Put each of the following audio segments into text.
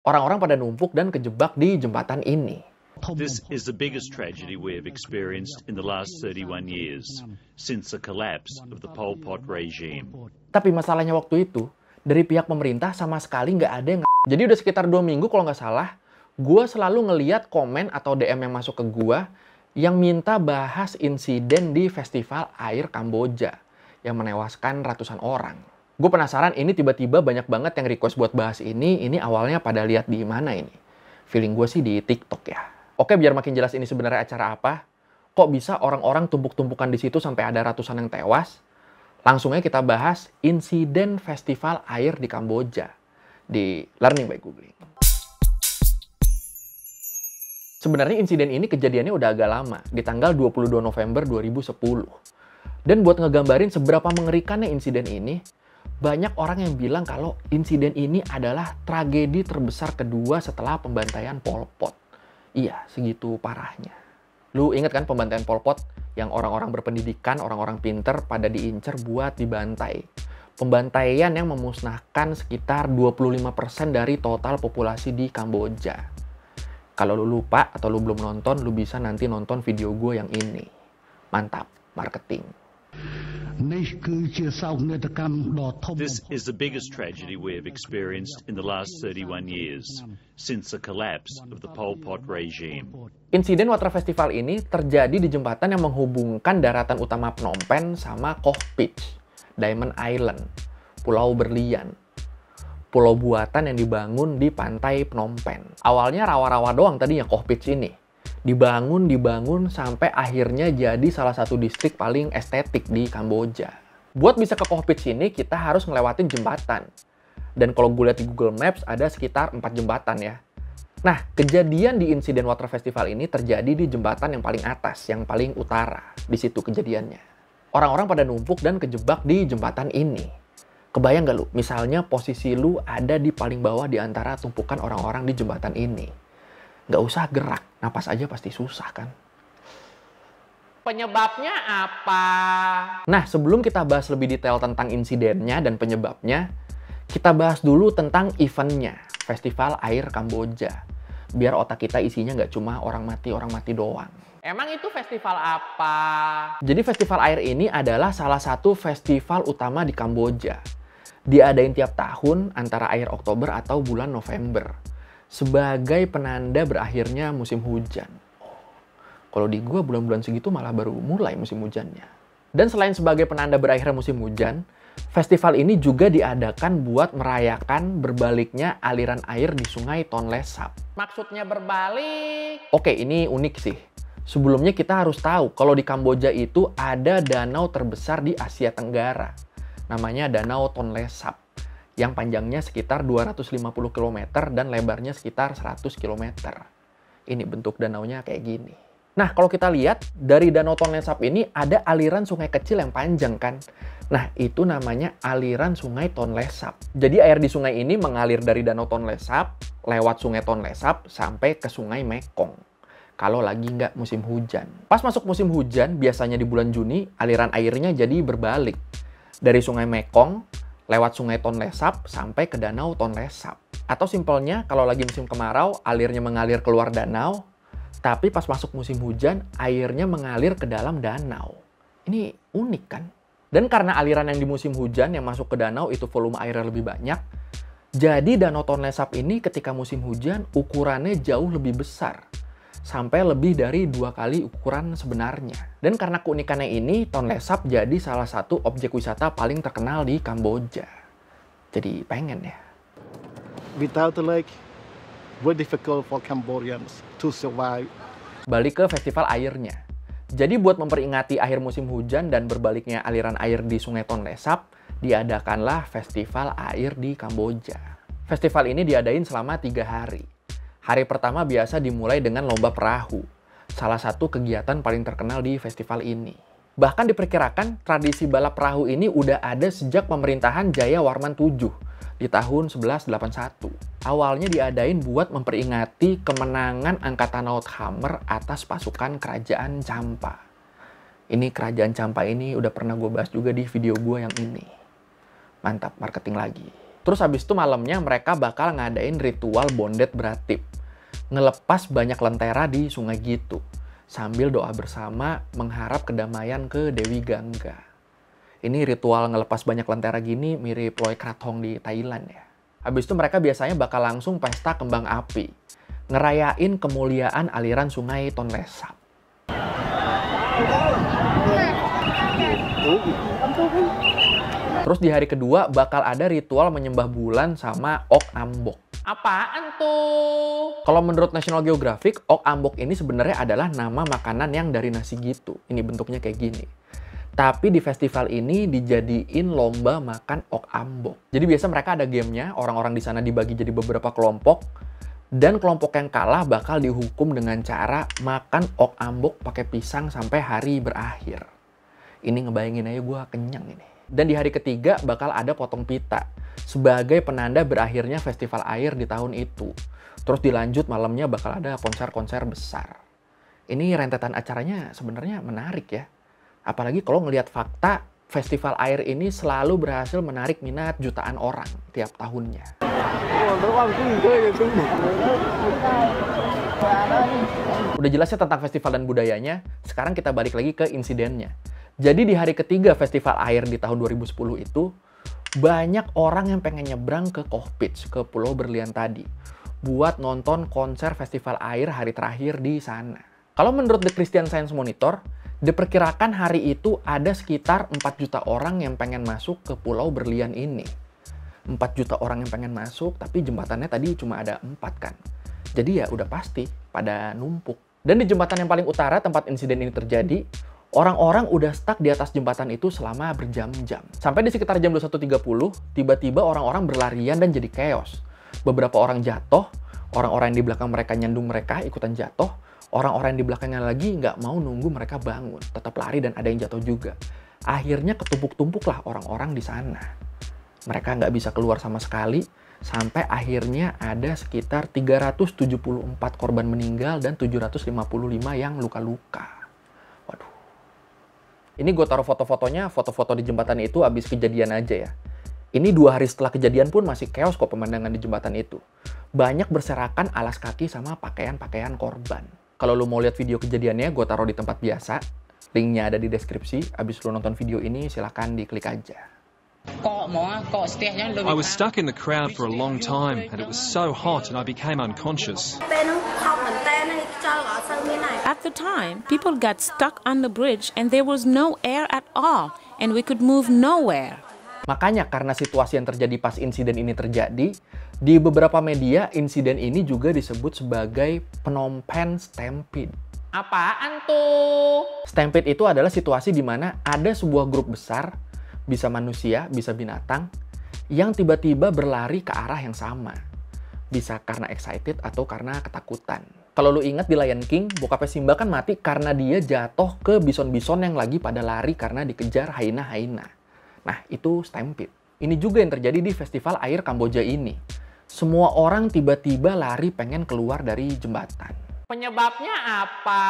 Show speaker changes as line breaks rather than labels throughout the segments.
Orang-orang pada numpuk dan kejebak di jembatan ini.
This is the biggest tragedy we have experienced in the last 31 years, since the collapse of the Pol Pot regime.
Tapi masalahnya waktu itu, dari pihak pemerintah sama sekali nggak ada yang Jadi udah sekitar 2 minggu kalau nggak salah, gue selalu ngeliat komen atau DM yang masuk ke gue yang minta bahas insiden di Festival Air Kamboja yang menewaskan ratusan orang. Gue penasaran ini tiba-tiba banyak banget yang request buat bahas ini awalnya pada lihat di mana ini? Feeling gue sih di TikTok ya. Oke, biar makin jelas ini sebenarnya acara apa, kok bisa orang-orang tumpuk-tumpukan di situ sampai ada ratusan yang tewas? Langsungnya kita bahas insiden Festival Air di Kamboja di Learning by Googling. Sebenarnya insiden ini kejadiannya udah agak lama, di tanggal 22 November 2010. Dan buat ngegambarin seberapa mengerikannya insiden ini, banyak orang yang bilang kalau insiden ini adalah tragedi terbesar kedua setelah pembantaian Pol Pot. Iya, segitu parahnya. Lu inget kan pembantaian Pol Pot yang orang-orang berpendidikan, orang-orang pinter pada diincer buat dibantai. Pembantaian yang memusnahkan sekitar 25% dari total populasi di Kamboja. Kalau lu lupa atau lu belum nonton, lu bisa nanti nonton video gue yang ini. Mantap, marketing.
This is the biggest tragedy we have experienced in the last 31 years, since the collapse of the Pol Pot regime.
Insiden Water Festival ini terjadi di jembatan yang menghubungkan daratan utama Phnom Penh sama Koh Pich, Diamond Island, Pulau Berlian. Pulau buatan yang dibangun di pantai Phnom Penh. Awalnya rawa-rawa doang tadinya Koh Pich ini. Dibangun sampai akhirnya jadi salah satu distrik paling estetik di Kamboja. Buat bisa ke Koh Pich ini, kita harus ngelewatin jembatan. Dan kalau gue lihat di Google Maps, ada sekitar 4 jembatan ya. Nah, kejadian di insiden Water Festival ini terjadi di jembatan yang paling atas, yang paling utara. Di situ kejadiannya. Orang-orang pada numpuk dan kejebak di jembatan ini. Kebayang gak lu, misalnya posisi lu ada di paling bawah di antara tumpukan orang-orang di jembatan ini. Nggak usah gerak, napas aja pasti susah kan. Penyebabnya apa? Nah, sebelum kita bahas lebih detail tentang insidennya dan penyebabnya, kita bahas dulu tentang eventnya, Festival Air Kamboja. Biar otak kita isinya nggak cuma orang mati doang. Emang itu festival apa? Jadi festival air ini adalah salah satu festival utama di Kamboja. Diadain tiap tahun antara akhir Oktober atau bulan November. Sebagai penanda berakhirnya musim hujan. Kalau di gua bulan-bulan segitu malah baru mulai musim hujannya. Dan selain sebagai penanda berakhirnya musim hujan, festival ini juga diadakan buat merayakan berbaliknya aliran air di sungai Tonle Sap. Maksudnya berbalik? Oke, ini unik sih. Sebelumnya kita harus tahu kalau di Kamboja itu ada danau terbesar di Asia Tenggara. Namanya Danau Tonle Sap. Yang panjangnya sekitar 250 km dan lebarnya sekitar 100 km. Ini bentuk danaunya kayak gini. Nah, kalau kita lihat, dari Danau Tonle Sap ini ada aliran sungai kecil yang panjang kan? Nah, itu namanya aliran sungai Tonle Sap. Jadi air di sungai ini mengalir dari Danau Tonle Sap, lewat sungai Tonle Sap, sampai ke sungai Mekong. Kalau lagi nggak musim hujan. Pas masuk musim hujan, biasanya di bulan Juni, aliran airnya jadi berbalik. Dari sungai Mekong, lewat sungai Tonle Sap sampai ke danau Tonle Sap. Atau simpelnya, kalau lagi musim kemarau, alirnya mengalir keluar danau, tapi pas masuk musim hujan, airnya mengalir ke dalam danau. Ini unik kan? Dan karena aliran yang di musim hujan yang masuk ke danau itu volume airnya lebih banyak, jadi danau Tonle Sap ini ketika musim hujan ukurannya jauh lebih besar. Sampai lebih dari 2 kali ukuran sebenarnya. Dan karena keunikannya ini, Tonle Sap jadi salah satu objek wisata paling terkenal di Kamboja. Jadi pengen ya.
Without the lake, very difficult for Cambodians to survive.
Balik ke festival airnya. Jadi buat memperingati akhir musim hujan dan berbaliknya aliran air di sungai Tonle Sap, diadakanlah Festival Air di Kamboja. Festival ini diadain selama 3 hari. Hari pertama biasa dimulai dengan lomba perahu, salah satu kegiatan paling terkenal di festival ini. Bahkan diperkirakan tradisi balap perahu ini udah ada sejak pemerintahan Jayawarman VII di tahun 1181. Awalnya diadain buat memperingati kemenangan Angkatan Laut Khmer atas pasukan Kerajaan Champa. Ini Kerajaan Champa ini udah pernah gue bahas juga di video gue yang ini. Mantap, marketing lagi. Terus habis itu malamnya mereka bakal ngadain ritual bondet beratip. Ngelepas banyak lentera di sungai gitu. Sambil doa bersama mengharap kedamaian ke Dewi Gangga. Ini ritual ngelepas banyak lentera gini mirip Loy Krathong di Thailand ya. Habis itu mereka biasanya bakal langsung pesta kembang api. Ngerayain kemuliaan aliran sungai Tonle Sap. Terus di hari kedua bakal ada ritual menyembah bulan sama Ok Ambok. Apaan tuh? Kalau menurut National Geographic, Ok Ambok ini sebenarnya adalah nama makanan yang dari nasi gitu. Ini bentuknya kayak gini. Tapi di festival ini dijadiin lomba makan Ok Ambok. Jadi biasa mereka ada gamenya, orang-orang di sana dibagi jadi beberapa kelompok. Dan kelompok yang kalah bakal dihukum dengan cara makan Ok Ambok pakai pisang sampai hari berakhir. Ini ngebayangin aja gue kenyang ini. Dan di hari ketiga bakal ada potong pita sebagai penanda berakhirnya festival air di tahun itu. Terus dilanjut malamnya bakal ada konser-konser besar. Ini rentetan acaranya sebenarnya menarik ya. Apalagi kalau ngelihat fakta, festival air ini selalu berhasil menarik minat jutaan orang tiap tahunnya. Udah jelasnya tentang festival dan budayanya, sekarang kita balik lagi ke insidennya. Jadi di hari ketiga festival air di tahun 2010 itu, banyak orang yang pengen nyebrang ke Koh Pich, ke Pulau Berlian tadi, buat nonton konser festival air hari terakhir di sana. Kalau menurut The Christian Science Monitor, diperkirakan hari itu ada sekitar 4 juta orang yang pengen masuk ke Pulau Berlian ini. 4 juta orang yang pengen masuk, tapi jembatannya tadi cuma ada 4 kan. Jadi ya udah pasti pada numpuk. Dan di jembatan yang paling utara tempat insiden ini terjadi, orang-orang udah stuck di atas jembatan itu selama berjam-jam. Sampai di sekitar jam 21.30, tiba-tiba orang-orang berlarian dan jadi chaos. Beberapa orang jatuh, orang-orang yang di belakang mereka nyandung mereka ikutan jatuh, orang-orang yang di belakangnya lagi nggak mau nunggu mereka bangun, tetap lari dan ada yang jatuh juga. Akhirnya ketumpuk-tumpuklah orang-orang di sana. Mereka nggak bisa keluar sama sekali, sampai akhirnya ada sekitar 374 korban meninggal dan 755 yang luka-luka. Ini gue taruh foto-fotonya, foto-foto di jembatan itu abis kejadian aja ya. Ini 2 hari setelah kejadian pun masih chaos kok pemandangan di jembatan itu. Banyak berserakan alas kaki sama pakaian-pakaian korban. Kalau lu mau lihat video kejadiannya, gue taruh di tempat biasa. Linknya ada di deskripsi. Abis lu nonton video ini, silahkan diklik aja.
I was stuck in the crowd for a long time, and it was so hot and I became unconscious.
At the time, people got stuck on the bridge and there was no air at all, and we could move nowhere.
Makanya karena situasi yang terjadi pas insiden ini terjadi, di beberapa media insiden ini juga disebut sebagai Phnom Penh Stampede. Apaan tuh? Stampede itu adalah situasi di mana ada sebuah grup besar, bisa manusia, bisa binatang, yang tiba-tiba berlari ke arah yang sama. Bisa karena excited atau karena ketakutan. Kalau lu ingat di Lion King, bokapnya Simba kan mati karena dia jatuh ke bison-bison yang lagi pada lari karena dikejar haina-haina. Nah, itu stampede. Ini juga yang terjadi di festival air Kamboja ini. Semua orang tiba-tiba lari pengen keluar dari jembatan. Penyebabnya apa?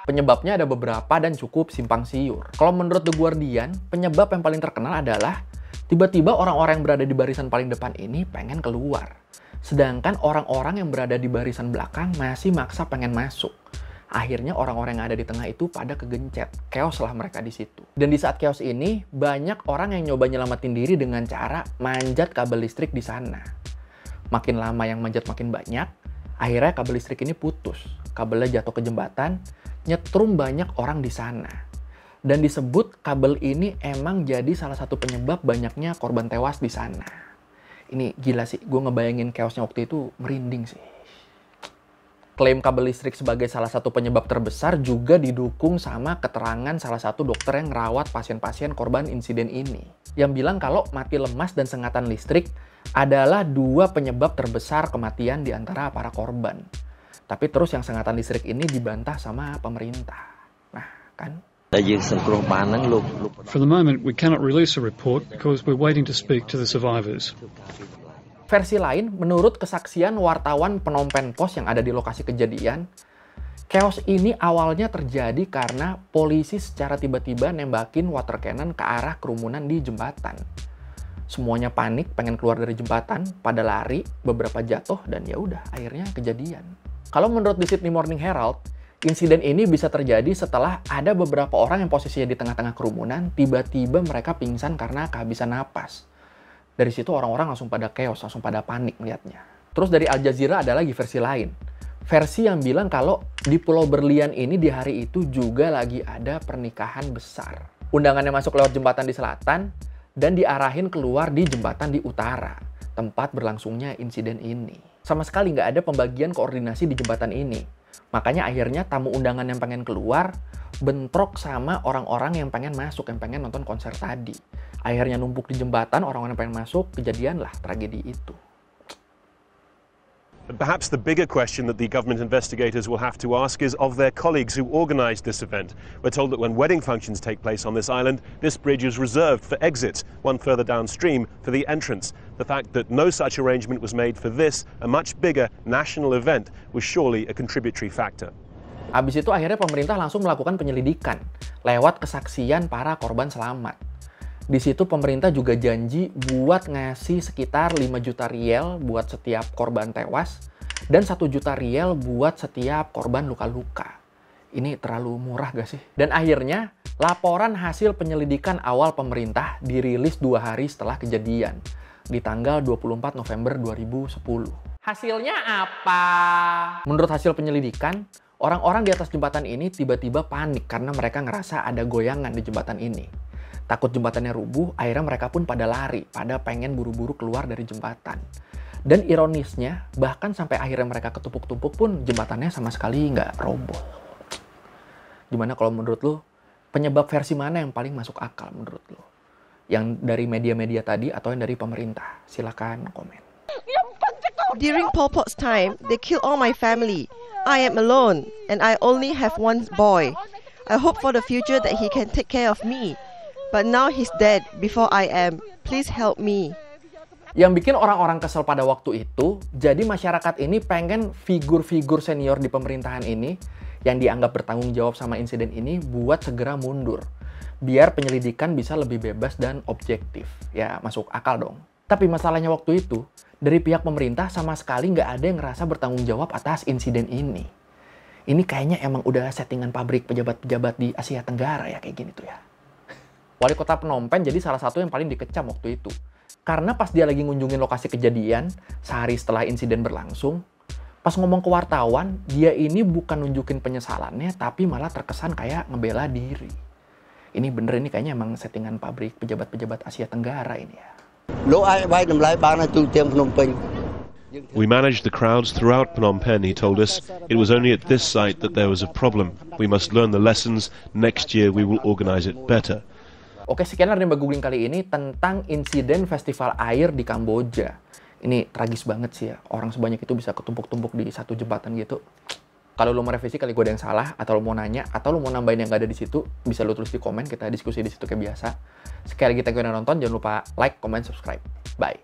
Penyebabnya ada beberapa dan cukup simpang siur. Kalau menurut The Guardian, penyebab yang paling terkenal adalah tiba-tiba orang-orang yang berada di barisan paling depan ini pengen keluar. Sedangkan orang-orang yang berada di barisan belakang masih maksa pengen masuk. Akhirnya orang-orang yang ada di tengah itu pada kegencet. Chaos lah mereka di situ. Dan di saat chaos ini, banyak orang yang nyoba nyelamatin diri dengan cara manjat kabel listrik di sana. Makin lama yang manjat makin banyak, akhirnya kabel listrik ini putus. Kabelnya jatuh ke jembatan, nyetrum banyak orang di sana. Dan disebut kabel ini emang jadi salah satu penyebab banyaknya korban tewas di sana. Ini gila sih, gue ngebayangin chaosnya waktu itu merinding sih. Klaim kabel listrik sebagai salah satu penyebab terbesar juga didukung sama keterangan salah satu dokter yang ngerawat pasien-pasien korban insiden ini. Yang bilang kalau mati lemas dan sengatan listrik adalah 2 penyebab terbesar kematian di antara para korban. Tapi terus yang sengatan listrik ini dibantah sama pemerintah. Nah, kan?
For the moment, we cannot release a report because we're waiting to speak to the survivors.
Versi lain, menurut kesaksian wartawan Phnom Penh Post yang ada di lokasi kejadian, chaos ini awalnya terjadi karena polisi secara tiba-tiba nembakin water cannon ke arah kerumunan di jembatan. Semuanya panik, pengen keluar dari jembatan, pada lari, beberapa jatuh, dan ya udah, akhirnya kejadian. Kalau menurut The Sydney Morning Herald, insiden ini bisa terjadi setelah ada beberapa orang yang posisinya di tengah-tengah kerumunan, tiba-tiba mereka pingsan karena kehabisan napas. Dari situ orang-orang langsung pada chaos, langsung pada panik melihatnya. Terus dari Al Jazeera ada lagi versi lain. Versi yang bilang kalau di Pulau Berlian ini di hari itu juga lagi ada pernikahan besar. Undangannya masuk lewat jembatan di selatan dan diarahin keluar di jembatan di utara, tempat berlangsungnya insiden ini. Sama sekali nggak ada pembagian koordinasi di jembatan ini. Makanya akhirnya tamu undangan yang pengen keluar bentrok sama orang-orang yang pengen masuk, yang pengen nonton konser tadi. Akhirnya numpuk di jembatan, orang-orang yang pengen masuk, kejadianlah tragedi itu.
Perhaps the bigger question that the government investigators will have to ask is of their colleagues who organised this event. We're told that when wedding functions take place on this island, this bridge is reserved for exits, one further downstream for the entrance. The fact that no such arrangement was made for this, a much bigger national event, was surely a contributory factor.
Habis itu akhirnya pemerintah langsung melakukan penyelidikan lewat kesaksian para korban selamat. Di situ pemerintah juga janji buat ngasih sekitar 5 juta riel buat setiap korban tewas dan 1 juta riel buat setiap korban luka-luka. Ini terlalu murah gak sih? Dan akhirnya laporan hasil penyelidikan awal pemerintah dirilis 2 hari setelah kejadian di tanggal 24 November 2010. Hasilnya apa? Menurut hasil penyelidikan, orang-orang di atas jembatan ini tiba-tiba panik karena mereka ngerasa ada goyangan di jembatan ini. Takut jembatannya rubuh, akhirnya mereka pun pada lari, pada pengen buru-buru keluar dari jembatan. Dan ironisnya, bahkan sampai akhirnya mereka ketumpuk-tumpuk pun jembatannya sama sekali nggak roboh. Gimana kalau menurut lo, penyebab versi mana yang paling masuk akal menurut lo? Yang dari media-media tadi atau yang dari pemerintah? Silakan komen.
During Pol Pot's time, they killed all my family. I am alone, and I only have one boy. I hope for the future that he can take care of me. But now he's dead before I am. Please help me.
Yang bikin orang-orang kesel pada waktu itu, jadi masyarakat ini pengen figur-figur senior di pemerintahan ini yang dianggap bertanggung jawab sama insiden ini buat segera mundur. Biar penyelidikan bisa lebih bebas dan objektif. Ya, masuk akal dong. Tapi masalahnya waktu itu, dari pihak pemerintah sama sekali nggak ada yang ngerasa bertanggung jawab atas insiden ini. Ini kayaknya emang udah settingan pabrik pejabat-pejabat di Asia Tenggara ya, kayak gini tuh ya. Wali kota Phnom Penh jadi salah satu yang paling dikecam waktu itu. Karena pas dia lagi ngunjungin lokasi kejadian, sehari setelah insiden berlangsung, pas ngomong ke wartawan, dia ini bukan nunjukin penyesalannya, tapi malah terkesan kayak ngebela diri. Ini bener, ini kayaknya emang settingan pabrik pejabat-pejabat Asia Tenggara ini ya.
We managed the crowds throughout Phnom Penh, he told us. It was only at this site that there was a problem. We must learn the lessons. Next year we will organize it better.
Oke, sekian Rimba Googling kali ini tentang insiden festival air di Kamboja. Ini tragis banget sih ya, orang sebanyak itu bisa ketumpuk-tumpuk di satu jembatan gitu. Kalau lo mau revisi kali gue ada yang salah, atau lo mau nanya, atau lo mau nambahin yang gak ada di situ, bisa lo tulis di komen, kita diskusi di situ kayak biasa. Sekali lagi thank you udah nonton, jangan lupa like, comment, subscribe. Bye.